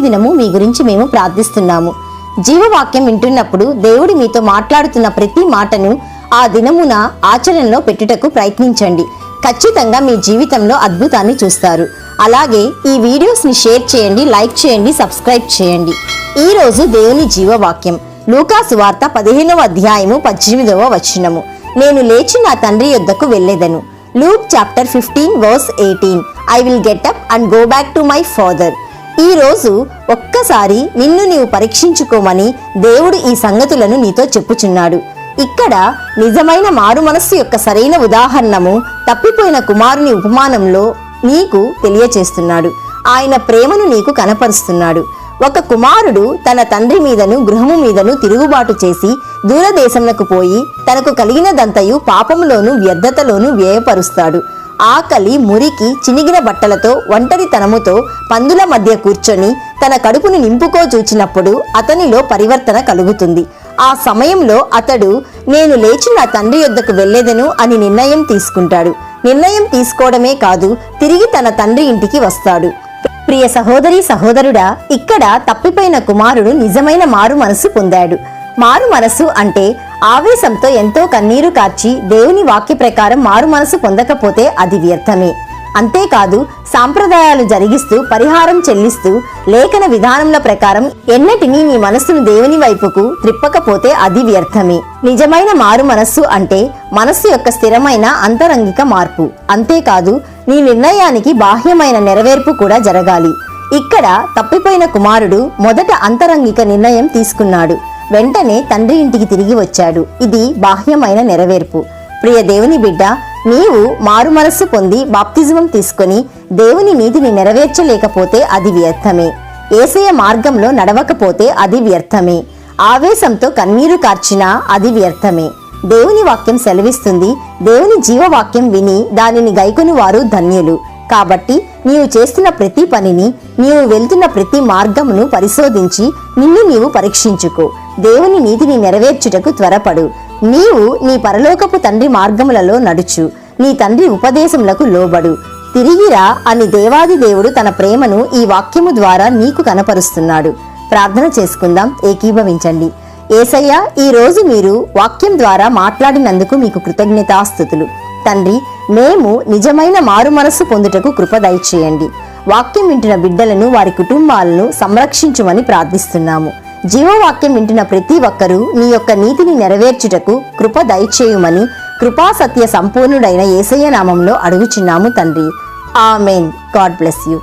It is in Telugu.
ప్రతిదినము మీ గురించి మేము ప్రార్థిస్తున్నాము. జీవవాక్యం వింటున్నప్పుడు దేవుడు మీతో మాట్లాడుతున్న ప్రతి మాటను ఆ దినమున ఆచరణలో పెట్టుటకు ప్రయత్నించండి. ఖచ్చితంగా మీ జీవితంలో అద్భుతాన్ని చూస్తారు. అలాగే ఈ వీడియోస్ని షేర్ చేయండి, లైక్ చేయండి, సబ్స్క్రైబ్ చేయండి. ఈ రోజు దేవుని జీవవాక్యం లూకా సువార్త 15వ అధ్యాయము 18వ వచనము. నేను లేచి నా తండ్రి యొద్దకు వెళ్ళెదను. Luke chapter 15 verse 18. I will get up and go back to my father. ఈ రోజు ఒక్కసారి నిన్ను నీవు పరీక్షించుకోమని దేవుడు ఈ సంగతులను నీతో చెప్పుచున్నాడు. ఇక్కడ నిజమైన మారు మనస్సు యొక్క సరైన ఉదాహరణము తప్పిపోయిన కుమారుని ఉపమానంలో నీకు తెలియచేస్తున్నాడు. ఆయన ప్రేమను నీకు కనపరుస్తున్నాడు. ఒక కుమారుడు తన తండ్రి మీదను గృహము మీదను తిరుగుబాటు చేసి దూరదేశమునకు పోయి తనకు కలిగినదంతయు పాపములోను వ్యర్థతలోను వ్యయపరుస్తాడు. ఆకలి, మురికి, చినిగిన బట్టలతో ఒంటరితనముతో పందుల మధ్య కూర్చొని తన కడుపును నింపుకోచూచినప్పుడు అతనిలో పరివర్తన కలుగుతుంది. ఆ సమయంలో అతడు నేను లేచి నా తండ్రి యొద్దకు వెళ్ళేదను అని నిర్ణయం తీసుకుంటాడు. నిర్ణయం తీసుకోవడమే కాదు, తిరిగి తన తండ్రి ఇంటికి వస్తాడు. ప్రియ సహోదరి సహోదరుడా, ఇక్కడ తప్పిపోయిన కుమారుడు నిజమైన మారు మనసు పొందాడు. మారు మనసు అంటే ఆవేశంతో ఎంతో కన్నీరు కార్చి దేవుని వాక్య ప్రకారం మారు మనసు పొందకపోతే అది వ్యర్థమే. అంతేకాదు, సాంప్రదాయాలు జరిగిస్తూ పరిహారం చెల్లిస్తూ లేఖన విధానముల ప్రకారం ఎన్నటినీ నీ మనస్సును దేవుని వైపుకు త్రిప్పకపోతే అది వ్యర్థమే. నిజమైన మారు మనస్సు అంటే మనస్సు యొక్క స్థిరమైన అంతరంగిక మార్పు. అంతేకాదు, నీ నిర్ణయానికి బాహ్యమైన నెరవేర్పు కూడా జరగాలి. ఇక్కడ తప్పిపోయిన కుమారుడు మొదట అంతరంగిక నిర్ణయం తీసుకున్నాడు. వెంటనే తండ్రి ఇంటికి తిరిగి వచ్చాడు. ఇది బాహ్యమైన నెరవేర్పు. ప్రియ దేవుని బిడ్డ, నీవు మారు మనస్సు పొంది బాప్తిజమం తీసుకొని దేవుని నీతిని నెరవేర్చలేకపోతే అది వ్యర్థమే. యేసయ్య మార్గంలో నడవకపోతే అది వ్యర్థమే. ఆవేశంతో కన్నీరు కార్చినా అది వ్యర్థమే. దేవుని వాక్యం సెలవిస్తుంది, దేవుని జీవవాక్యం విని దానిని గైకొని వారు ధన్యులు. కాబట్టి నీవు చేస్తున్న ప్రతి పనిని, నీవు వెళ్తున్న ప్రతి మార్గమును పరిశోధించి నిన్ను నీవు పరీక్షించుకో. దేవుని నీతిని నెరవేర్చుటకు త్వరపడు. నీవు నీ పరలోకపు తండ్రి మార్గములలో నడుచు. నీ తండ్రి ఉపదేశములకు లోబడు. తిరిగిరా అని దేవాది దేవుడు తన ప్రేమను ఈ వాక్యము ద్వారా నీకు కనపరుస్తున్నాడు. ప్రార్థన చేసుకుందాం, ఏకీభవించండి. యేసయ్య, ఈ రోజు మీరు వాక్యం ద్వారా మాట్లాడినందుకు మీకు కృతజ్ఞతాస్తుతులు. తండ్రి, మేము నిజమైన మారు మనస్సు పొందుటకు కృప దయచేయండి. వాక్యం వింటున్న బిడ్డలను, వారి కుటుంబాలను సంరక్షించుమని ప్రార్థిస్తున్నాము. జీవవాక్యం వింటున్న ప్రతి ఒక్కరూ నీ యొక్క నీతిని నెరవేర్చుటకు కృప దయచేయుమని కృపా సత్య సంపూర్ణుడైన యేసయ్య నామంలో అడుగుచున్నాము తండ్రి. ఆమెన్. God bless you.